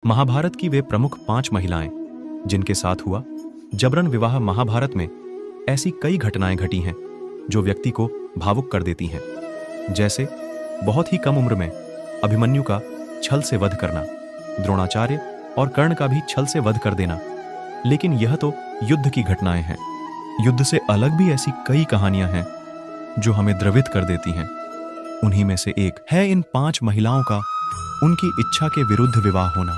महाभारत की वे प्रमुख 5 महिलाएं जिनके साथ हुआ जबरन विवाह। महाभारत में ऐसी कई घटनाएं घटी हैं जो व्यक्ति को भावुक कर देती हैं, जैसे बहुत ही कम उम्र में अभिमन्यु का छल से वध करना, द्रोणाचार्य और कर्ण का भी छल से वध कर देना। लेकिन यह तो युद्ध की घटनाएं हैं। युद्ध से अलग भी ऐसी कई कहानियां हैं जो हमें द्रवित कर देती हैं। उन्हीं में से एक है इन 5 महिलाओं का उनकी इच्छा के विरुद्ध विवाह होना।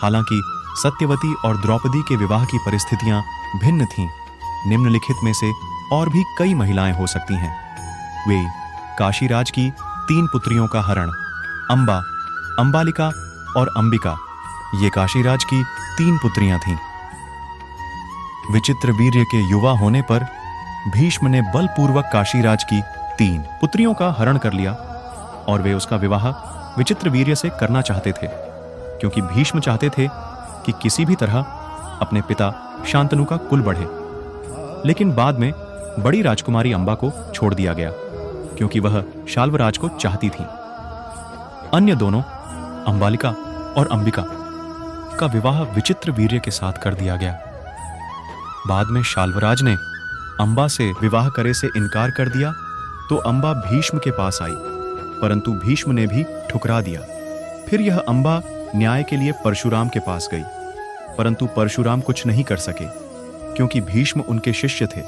हालांकि सत्यवती और द्रौपदी के विवाह की परिस्थितियां भिन्न थीं। निम्नलिखित में से और भी कई महिलाएं हो सकती हैं। वे काशीराज की 3 पुत्रियों का हरण, अंबा, अंबालिका और अंबिका, ये काशीराज की 3 पुत्रियां थीं। विचित्र वीर्य के युवा होने पर भीष्म ने बलपूर्वक काशीराज की 3 पुत्रियों का हरण कर लिया और वे उसका विवाह विचित्र वीर्य से करना चाहते थे, क्योंकि भीष्म चाहते थे कि किसी भी तरह अपने पिता शांतनु का कुल बढ़े। लेकिन बाद में बड़ी राजकुमारी अंबा को छोड़ दिया गया, क्योंकि वह शाल्वराज को चाहती थी। अन्य दोनों, अंबालिका और अंबिका, का विवाह विचित्र वीर्य के साथ कर दिया गया। बाद में शाल्वराज ने अंबा से विवाह करे से इनकार कर दिया तो अंबा भीष्म के पास आई, परंतु भीष्म ने भी ठुकरा दिया। फिर यह अंबा न्याय के लिए परशुराम के पास गई, परंतु परशुराम कुछ नहीं कर सके, क्योंकि भीष्म उनके शिष्य थे।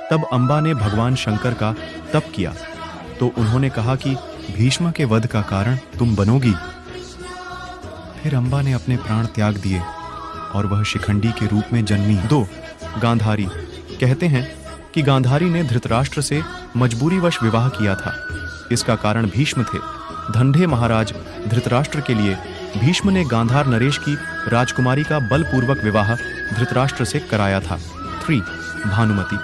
तब अंबा ने भगवान शंकर का तप किया तो उन्होंने कहा कि भीष्म के वध का कारण तुम बनोगी। फिर अंबा ने अपने प्राण त्याग दिए और वह शिखंडी के रूप में जन्मी। 2 गांधारी। कहते हैं कि गांधारी ने धृतराष्ट्र से मजबूरीवश विवाह किया था। इसका कारण भीष्म थे। धंधे महाराज धृतराष्ट्र के लिए भीष्म ने गांधार नरेश की राजकुमारी का बलपूर्वक विवाह धृतराष्ट्र से कराया था। 3 भानुमति।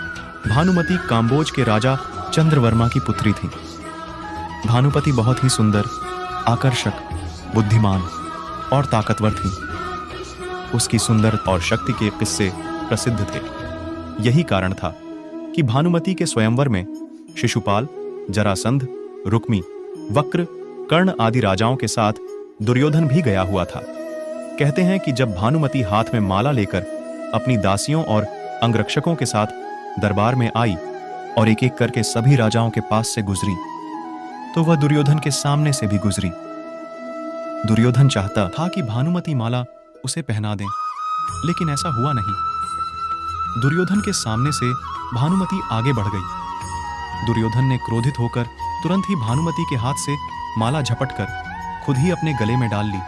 भानुमति काम्बोज के राजा चंद्रवर्मा की पुत्री थी। भानुपति बहुत ही सुंदर, आकर्षक, बुद्धिमान और ताकतवर थी। उसकी सुंदर और शक्ति के किस्से प्रसिद्ध थे। यही कारण था कि भानुमति के स्वयंवर में शिशुपाल, जरासंध, रुक्मी, वक्र, कर्ण आदि राजाओं के साथ दुर्योधन भी गया हुआ था। कहते हैं कि जब भानुमति हाथ में माला लेकर अपनी दासियों और अंगरक्षकों के साथ दरबार में आई और एक एक करके सभी राजाओं के पास से गुजरी, तो वह दुर्योधन के सामने से भी गुजरी। दुर्योधन चाहता था कि भानुमति माला उसे पहना दें, लेकिन ऐसा हुआ नहीं। दुर्योधन के सामने से भानुमति आगे बढ़ गई। दुर्योधन ने क्रोधित होकर तुरंत ही भानुमति के हाथ से माला झपटकर खुद ही अपने गले में डाल ली।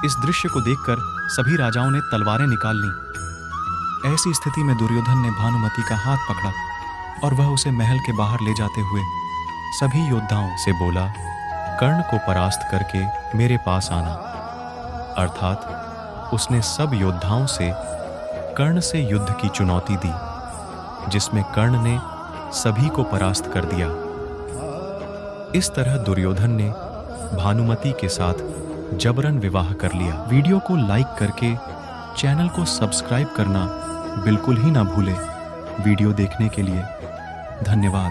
इस दृश्य को देखकर सभी राजाओं ने तलवारें निकाल लीं। ऐसी स्थिति में दुर्योधन ने भानुमति का हाथ पकड़ा और वह उसे महल के बाहर ले जाते हुए सभी योद्धाओं से बोला, कर्ण को परास्त करके मेरे पास आना। अर्थात उसने सब योद्धाओं से कर्ण से युद्ध की चुनौती दी, जिसमें कर्ण ने सभी को परास्त कर दिया। इस तरह दुर्योधन ने भानुमति के साथ जबरन विवाह कर लिया। वीडियो को लाइक करके चैनल को सब्सक्राइब करना बिल्कुल ही ना भूलें। वीडियो देखने के लिए धन्यवाद।